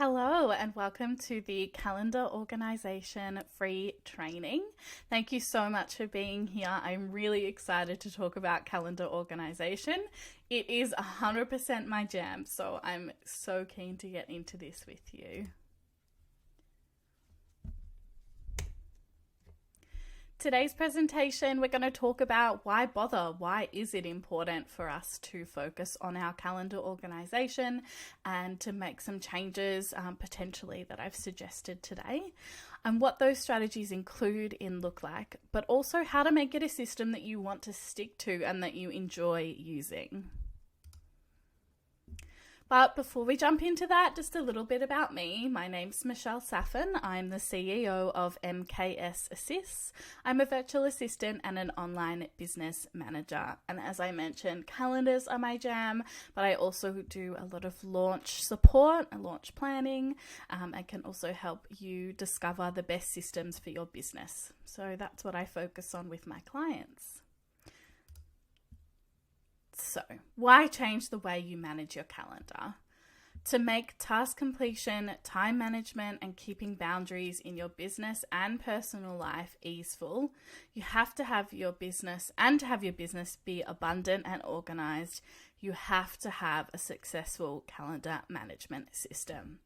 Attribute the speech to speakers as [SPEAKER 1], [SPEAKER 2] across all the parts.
[SPEAKER 1] Hello and welcome to the Calendar Organization free training. Thank you so much for being here. I'm really excited to talk about calendar organization. It is 100% my jam, so I'm so keen to get into this with you. Today's presentation, we're going to talk about why bother? Why is it important for us to focus on our calendar organization and to make some changes potentially that I've suggested today, and what those strategies include and look like, but also how to make it a system that you want to stick to and that you enjoy using. But before we jump into that, just a little bit about me. My name's Michelle Saffin. I'm the CEO of MKS Assists. I'm a virtual assistant and an online business manager. And as I mentioned, calendars are my jam, but I also do a lot of launch support and launch planning. I can also help you discover the best systems for your business. So that's what I focus on with my clients. So, why change the way you manage your calendar? To make task completion, time management, and keeping boundaries in your business and personal life easeful, you have to have your business, and to have your business be abundant and organized, you have to have a successful calendar management system.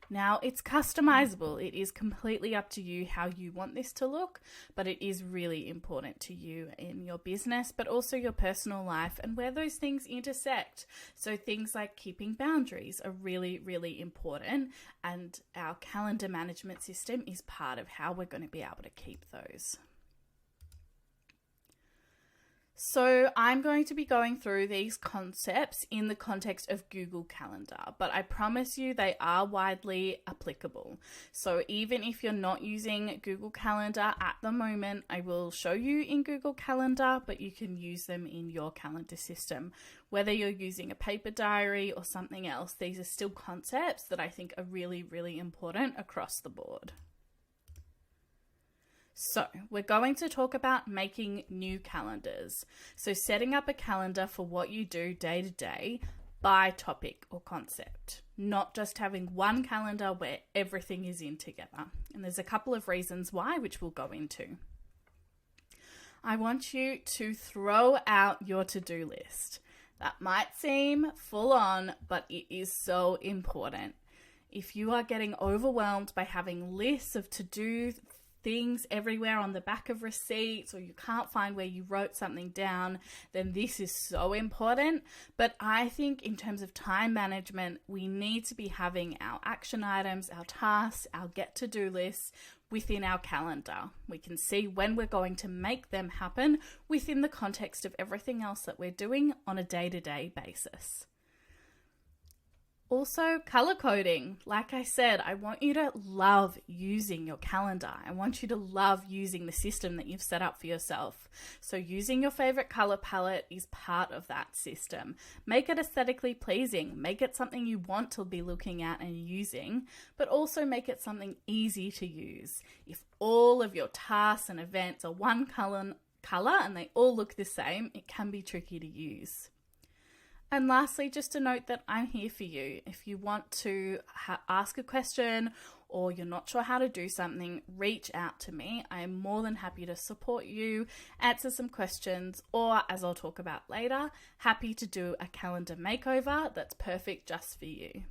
[SPEAKER 1] Now, it's customizable. It is completely up to you how you want this to look, but it is really important to you in your business, but also your personal life and where those things intersect. So things like keeping boundaries are really, really important, and our calendar management system is part of how we're going to be able to keep those. So I'm going to be going through these concepts in the context of Google Calendar, but I promise you they are widely applicable. So even if you're not using Google Calendar at the moment, I will show you in Google Calendar, but you can use them in your calendar system. Whether you're using a paper diary or something else, these are still concepts that I think are really, really important across the board. So we're going to talk about making new calendars. So setting up a calendar for what you do day to day by topic or concept, not just having one calendar where everything is in together. And there's a couple of reasons why, which we'll go into. I want you to throw out your to-do list. That might seem full on, but it is so important. If you are getting overwhelmed by having lists of to-do things everywhere on the back of receipts, or you can't find where you wrote something down, then this is so important. But I think in terms of time management, we need to be having our action items, our tasks, our get-to-do lists within our calendar. We can see when we're going to make them happen within the context of everything else that we're doing on a day-to-day basis. Also, color coding. Like I said, I want you to love using your calendar. I want you to love using the system that you've set up for yourself. So using your favorite color palette is part of that system. Make it aesthetically pleasing. Make it something you want to be looking at and using, but also make it something easy to use. If all of your tasks and events are one color and they all look the same, it can be tricky to use. And lastly, just a note that I'm here for you. If you want to ask a question or you're not sure how to do something, reach out to me. I am more than happy to support you, answer some questions, or as I'll talk about later, happy to do a calendar makeover that's perfect just for you.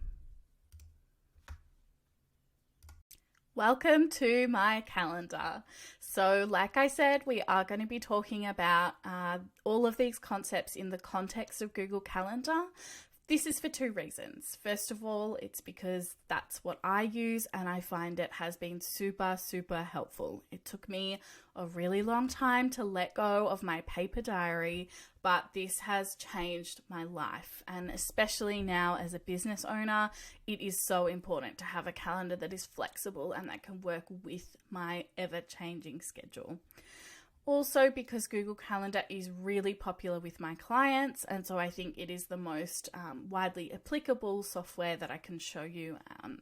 [SPEAKER 1] Welcome to my calendar. So like I said, we are going to be talking about all of these concepts in the context of Google Calendar. This is for two reasons. First of all, it's because that's what I use and I find it has been super, super helpful. It took me a really long time to let go of my paper diary, but this has changed my life. And especially now as a business owner, it is so important to have a calendar that is flexible and that can work with my ever-changing schedule. Also because Google Calendar is really popular with my clients, and so I think it is the most widely applicable software that I can show you,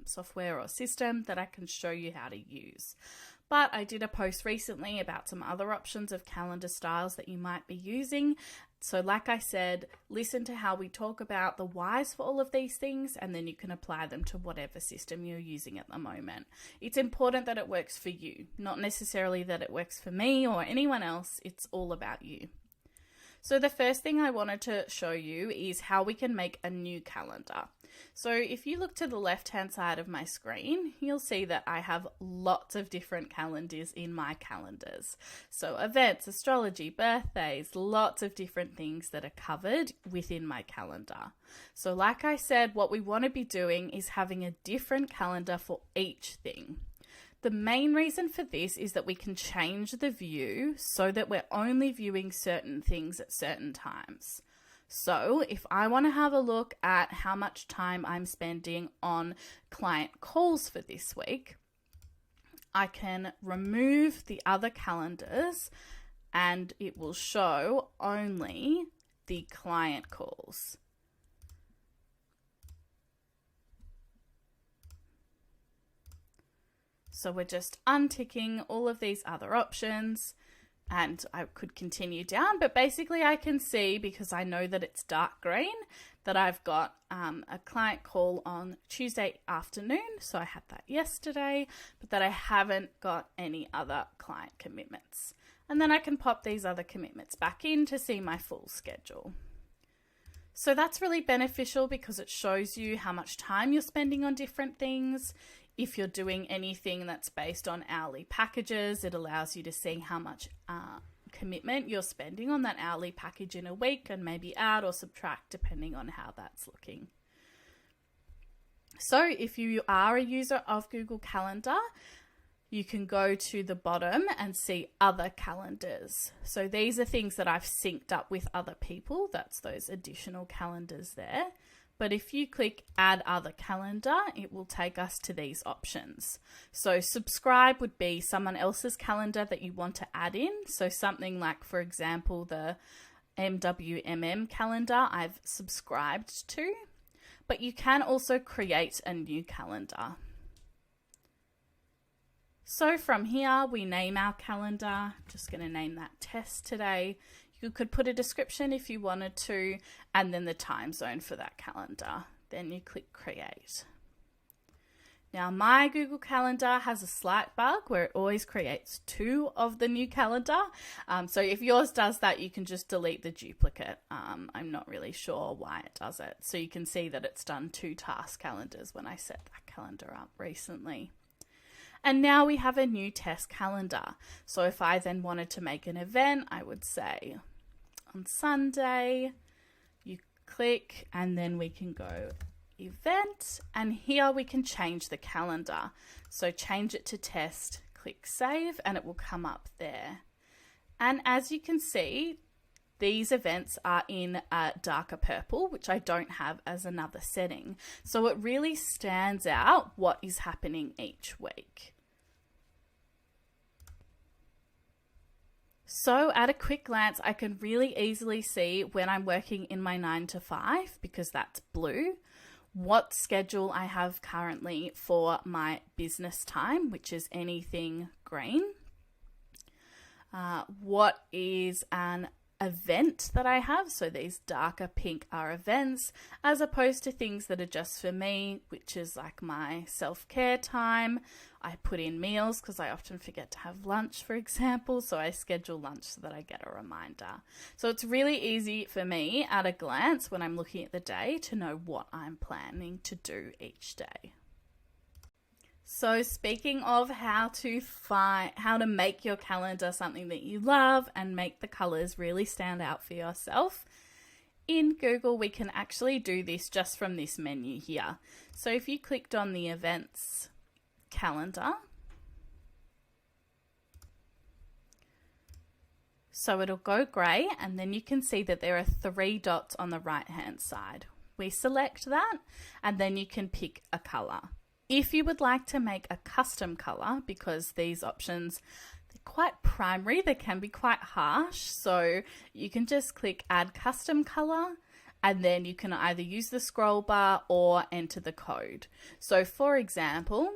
[SPEAKER 1] software or system that I can show you how to use. But I did a post recently about some other options of calendar styles that you might be using. So like I said, listen to how we talk about the whys for all of these things, and then you can apply them to whatever system you're using at the moment. It's important that it works for you, not necessarily that it works for me or anyone else. It's all about you. So the first thing I wanted to show you is how we can make a new calendar. So if you look to the left-hand side of my screen, you'll see that I have lots of different calendars in my calendars. So events, astrology, birthdays, lots of different things that are covered within my calendar. So like I said, what we want to be doing is having a different calendar for each thing. The main reason for this is that we can change the view so that we're only viewing certain things at certain times. So if I want to have a look at how much time I'm spending on client calls for this week, I can remove the other calendars and it will show only the client calls. So we're just unticking all of these other options, and I could continue down, but basically I can see, because I know that it's dark green, that I've got a client call on Tuesday afternoon. So I had that yesterday, but that I haven't got any other client commitments. And then I can pop these other commitments back in to see my full schedule. So that's really beneficial because it shows you how much time you're spending on different things. If you're doing anything that's based on hourly packages, it allows you to see how much commitment you're spending on that hourly package in a week, and maybe add or subtract depending on how that's looking. So if you are a user of Google Calendar, you can go to the bottom and see other calendars. So these are things that I've synced up with other people. That's those additional calendars there. But if you click add other calendar, it will take us to these options. So subscribe would be someone else's calendar that you want to add in. So something like, for example, the MWMM calendar I've subscribed to. But you can also create a new calendar. So from here, we name our calendar. Just going to name that test today. You could put a description if you wanted to, and then the time zone for that calendar. Then you click create. Now my Google Calendar has a slight bug where it always creates two of the new calendar. So if yours does that, you can just delete the duplicate. I'm not really sure why it does it. So you can see that it's done 2 task calendars when I set that calendar up recently. And now we have a new test calendar. So if I then wanted to make an event, I would say on Sunday, you click, and then we can go event, and here we can change the calendar. So change it to test, click save, and it will come up there. And as you can see, these events are in a darker purple, which I don't have as another setting. So it really stands out what is happening each week. So at a quick glance, I can really easily see when I'm working in my 9 to 5, because that's blue, what schedule I have currently for my business time, which is anything green. What is an event that I have? So these darker pink are events, as opposed to things that are just for me, which is like my self-care time. I put in meals because I often forget to have lunch, for example, so I schedule lunch so that I get a reminder. So it's really easy for me at a glance when I'm looking at the day to know what I'm planning to do each day. So speaking of how to make your calendar something that you love and make the colors really stand out for yourself, in Google we can actually do this just from this menu here. So if you clicked on the events calendar, so it'll go grey, and then you can see that there are 3 dots on the right hand side. We select that, and then you can pick a colour. If you would like to make a custom colour, because these options, they're quite primary, they can be quite harsh, so you can just click add custom colour, and then you can either use the scroll bar or enter the code. So for example,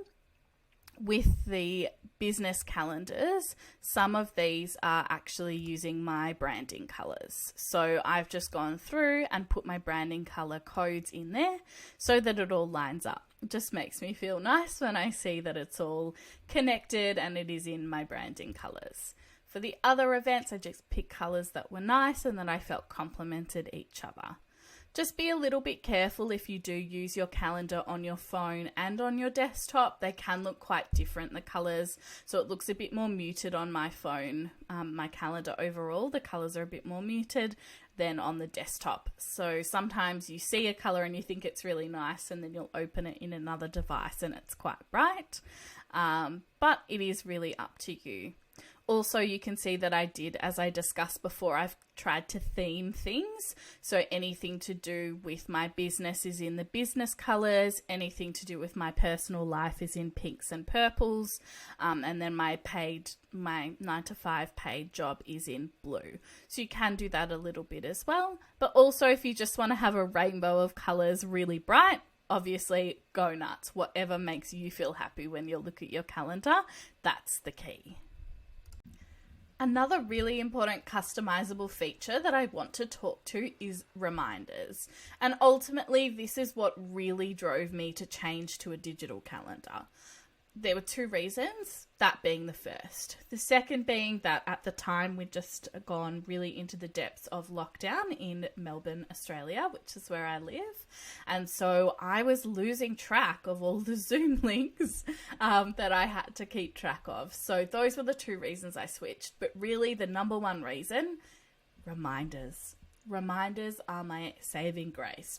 [SPEAKER 1] with the business calendars, some of these are actually using my branding colors. So I've just gone through and put my branding color codes in there so that it all lines up. It just makes me feel nice when I see that it's all connected and it is in my branding colors. For the other events, I just picked colors that were nice and that I felt complemented each other. Just be a little bit careful if you do use your calendar on your phone and on your desktop. They can look quite different, the colors. So it looks a bit more muted on my phone. My calendar overall, the colors are a bit more muted than on the desktop. So sometimes you see a color and you think it's really nice, and then you'll open it in another device and it's quite bright. But it is really up to you. Also, you can see that I did, as I discussed before, I've tried to theme things. So anything to do with my business is in the business colors. Anything to do with my personal life is in pinks and purples. And then my 9-to-5 paid job is in blue. So you can do that a little bit as well. But also, if you just want to have a rainbow of colors really bright, obviously go nuts. Whatever makes you feel happy when you look at your calendar, that's the key. Another really important customizable feature that I want to talk to is reminders. And ultimately, this is what really drove me to change to a digital calendar. There were 2 reasons, that being the first. The second being that at the time we'd just gone really into the depths of lockdown in Melbourne, Australia, which is where I live. And so I was losing track of all the Zoom links that I had to keep track of. So those were the 2 reasons I switched. But really the number one reason, reminders. Reminders are my saving grace.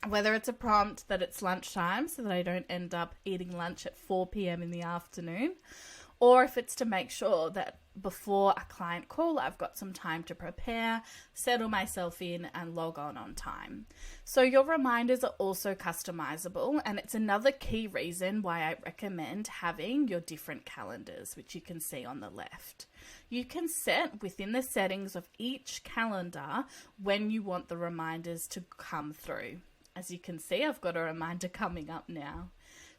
[SPEAKER 1] Whether it's a prompt that it's lunchtime so that I don't end up eating lunch at 4 p.m. in the afternoon, or if it's to make sure that before a client call, I've got some time to prepare, settle myself in, and log on time. So your reminders are also customizable, and it's another key reason why I recommend having your different calendars, which you can see on the left. You can set within the settings of each calendar when you want the reminders to come through. As you can see, I've got a reminder coming up now.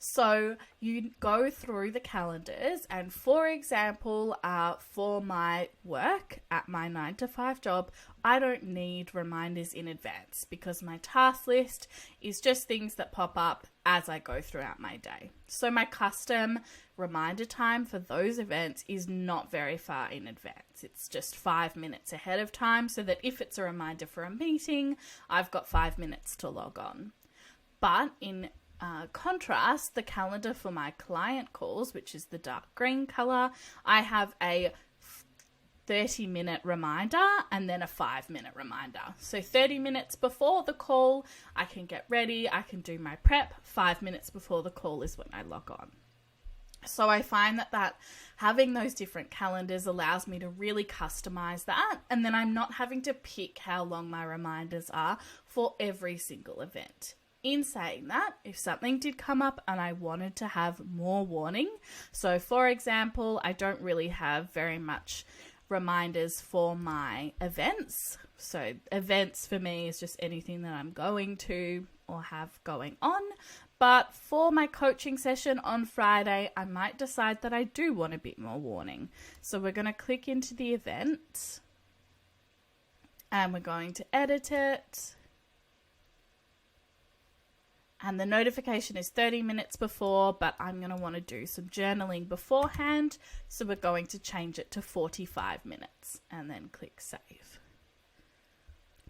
[SPEAKER 1] So you go through the calendars, and for example, for my work at my 9-to-5 job, I don't need reminders in advance because my task list is just things that pop up as I go throughout my day. So my custom reminder time for those events is not very far in advance. It's just 5 minutes ahead of time so that if it's a reminder for a meeting, I've got 5 minutes to log on. But in contrast, the calendar for my client calls, which is the dark green color, I have a 30-minute reminder and then a 5-minute reminder. So 30 minutes before the call, I can get ready, I can do my prep. 5 minutes before the call is when I log on. So I find that having those different calendars allows me to really customize that, and then I'm not having to pick how long my reminders are for every single event. In saying that, if something did come up and I wanted to have more warning, so for example, I don't really have very much reminders for my events. So events for me is just anything that I'm going to or have going on. But for my coaching session on Friday, I might decide that I do want a bit more warning. So we're going to click into the event and we're going to edit it. And the notification is 30 minutes before, but I'm going to want to do some journaling beforehand. So we're going to change it to 45 minutes and then click save.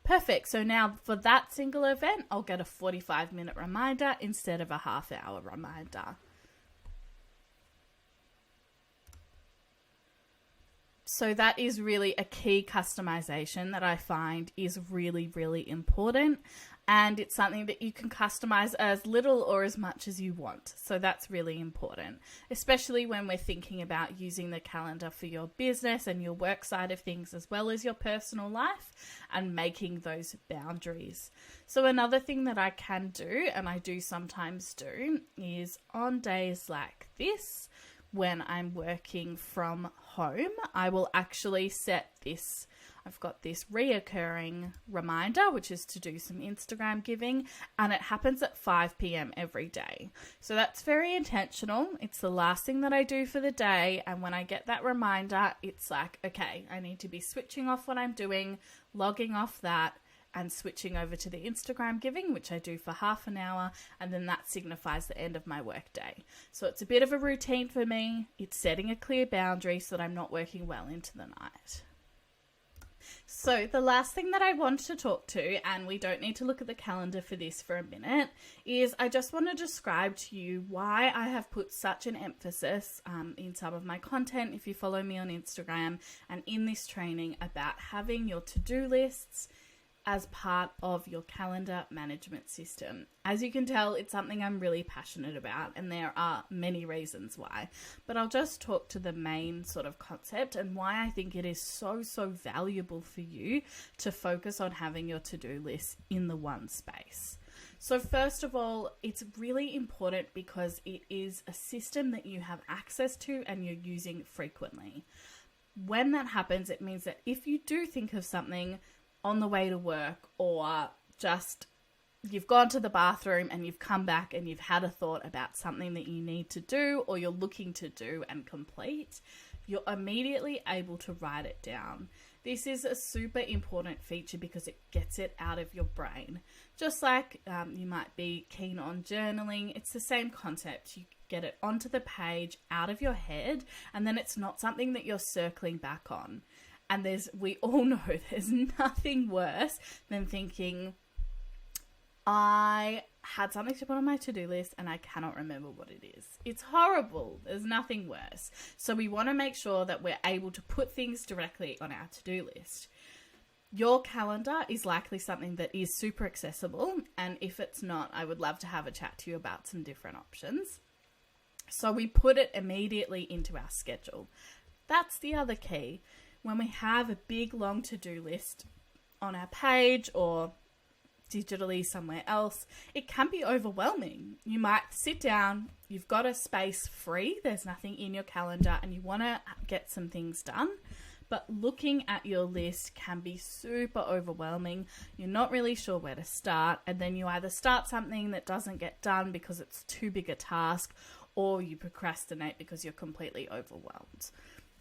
[SPEAKER 1] Perfect. So now for that single event, I'll get a 45-minute reminder instead of a half-hour reminder. So that is really a key customization that I find is really, really important. And it's something that you can customize as little or as much as you want. So that's really important, especially when we're thinking about using the calendar for your business and your work side of things as well as your personal life and making those boundaries. So another thing that I can do, and I do sometimes do, is on days like this, when I'm working from home, I will actually set this. I've got this reoccurring reminder, which is to do some Instagram giving, and it happens at 5 p.m. every day. So that's very intentional. It's the last thing that I do for the day. And when I get that reminder, it's like, okay, I need to be switching off what I'm doing, logging off that, and switching over to the Instagram giving, which I do for half an hour, and then that signifies the end of my work day. So it's a bit of a routine for me. It's setting a clear boundary so that I'm not working well into the night. So the last thing that I want to talk to, and we don't need to look at the calendar for this for a minute, is I just want to describe to you why I have put such an emphasis in some of my content, if you follow me on Instagram, and in this training about having your to-do lists as part of your calendar management system. As you can tell, it's something I'm really passionate about, and there are many reasons why. But I'll just talk to the main sort of concept and why I think it is so valuable for you to focus on having your to-do list in the one space. So first of all, it's really important because it is a system that you have access to and you're using frequently. When that happens, it means that if you do think of something on the way to work, or just you've gone to the bathroom and you've come back and you've had a thought about something that you need to do or you're looking to do and complete, you're immediately able to write it down. This is a super important feature because it gets it out of your brain. Just like you might be keen on journaling, it's the same concept. You get it onto the page, out of your head, and then it's not something that you're circling back on. And we all know there's nothing worse than thinking, I had something to put on my to-do list and I cannot remember what it is. It's horrible. There's nothing worse. So we want to make sure that we're able to put things directly on our to-do list. Your calendar is likely something that is super accessible. And if it's not, I would love to have a chat to you about some different options. So we put it immediately into our schedule. That's the other key. When we have a big, long to-do list on our page or digitally somewhere else, it can be overwhelming. You might sit down, you've got a space free, there's nothing in your calendar, and you want to get some things done. But looking at your list can be super overwhelming. You're not really sure where to start, and then you either start something that doesn't get done because it's too big a task, or you procrastinate because you're completely overwhelmed.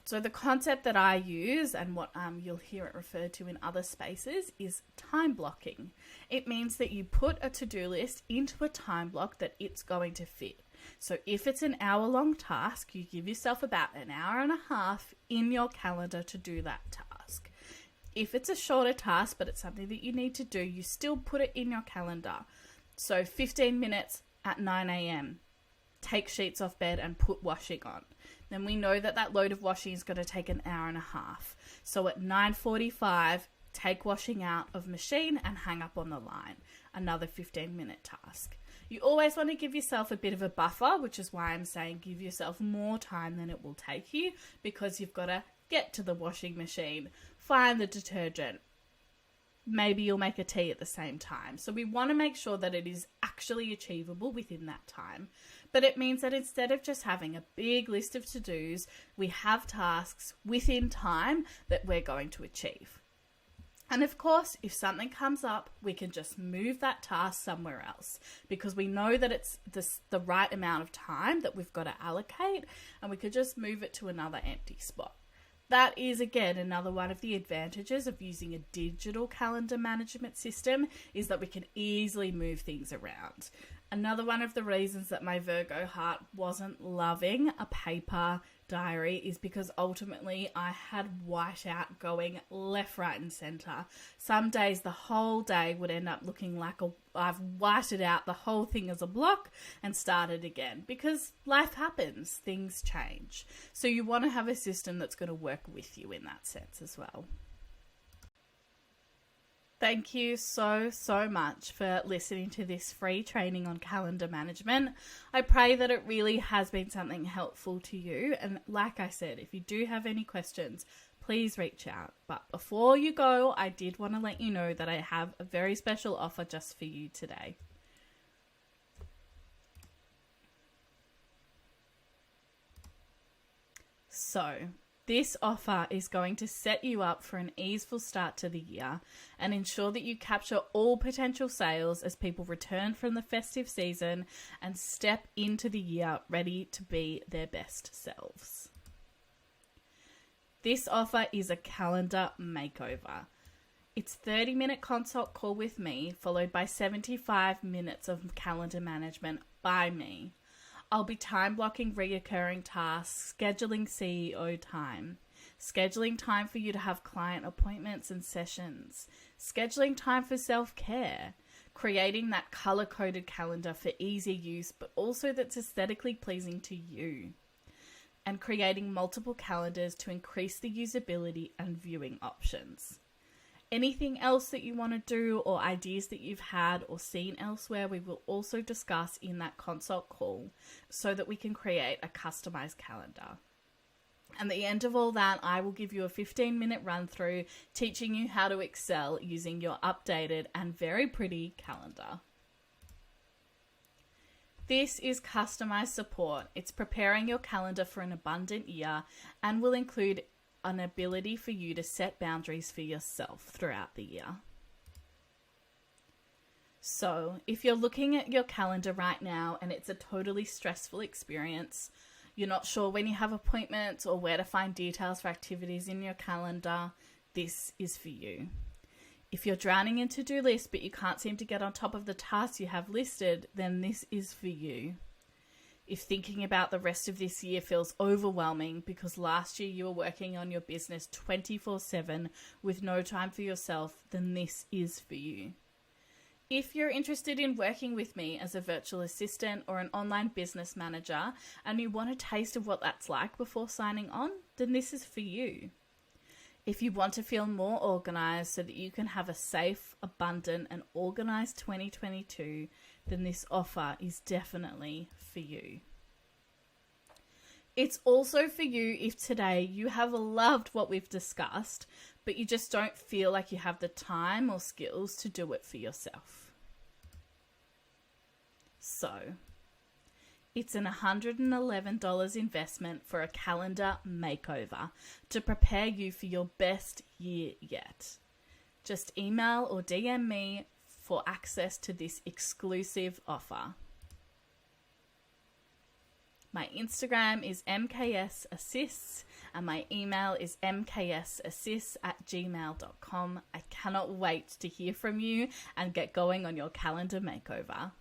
[SPEAKER 1] So the concept that I use and what you'll hear it referred to in other spaces is time blocking. It means that you put a to-do list into a time block that it's going to fit. So if it's an hour-long task, you give yourself about an hour and a half in your calendar to do that task. If it's a shorter task, but it's something that you need to do, you still put it in your calendar. So 15 minutes at 9 a.m. Take sheets off bed and put washing on. Then we know that that load of washing is going to take an hour and a half. So at 9:45, take washing out of machine and hang up on the line. Another 15-minute task. You always want to give yourself a bit of a buffer, which is why I'm saying give yourself more time than it will take you, because you've got to get to the washing machine, find the detergent. Maybe you'll make a tea at the same time. So we want to make sure that it is actually achievable within that time. But it means that instead of just having a big list of to-dos, we have tasks within time that we're going to achieve. And of course, if something comes up, we can just move that task somewhere else because we know that it's the right amount of time that we've got to allocate, and we could just move it to another empty spot. That is, again, another one of the advantages of using a digital calendar management system is that we can easily move things around. Another one of the reasons that my Virgo heart wasn't loving a paper diary is because ultimately I had whiteout going left, right and centre. Some days the whole day would end up looking like I've whited out the whole thing as a block and started again because life happens, things change. So you want to have a system that's going to work with you in that sense as well. Thank you so much for listening to this free training on calendar management. I pray that it really has been something helpful to you. And like I said, if you do have any questions, please reach out. But before you go, I did want to let you know that I have a very special offer just for you today. So, this offer is going to set you up for an easeful start to the year and ensure that you capture all potential sales as people return from the festive season and step into the year ready to be their best selves. This offer is a calendar makeover. It's a 30-minute consult call with me, followed by 75 minutes of calendar management by me. I'll be time blocking reoccurring tasks, scheduling CEO time, scheduling time for you to have client appointments and sessions, scheduling time for self-care, creating that color-coded calendar for easy use, but also that's aesthetically pleasing to you, and creating multiple calendars to increase the usability and viewing options. Anything else that you want to do or ideas that you've had or seen elsewhere, we will also discuss in that consult call so that we can create a customized calendar. And at the end of all that, I will give you a 15-minute run through teaching you how to excel using your updated and very pretty calendar. This is customized support. It's preparing your calendar for an abundant year and will include an ability for you to set boundaries for yourself throughout the year. So, if you're looking at your calendar right now and it's a totally stressful experience, you're not sure when you have appointments or where to find details for activities in your calendar, this is for you. If you're drowning in to-do lists but you can't seem to get on top of the tasks you have listed, then this is for you. If thinking about the rest of this year feels overwhelming because last year you were working on your business 24/7 with no time for yourself, then this is for you. If you're interested in working with me as a virtual assistant or an online business manager and you want a taste of what that's like before signing on, then this is for you. If you want to feel more organized so that you can have a safe, abundant, and organized 2022, then this offer is definitely for you. It's also for you if today you have loved what we've discussed, but you just don't feel like you have the time or skills to do it for yourself. So, it's an $111 investment for a calendar makeover to prepare you for your best year yet. Just email or DM me for access to this exclusive offer. My Instagram is mksassists and my email is mksassists@gmail.com. I cannot wait to hear from you and get going on your calendar makeover.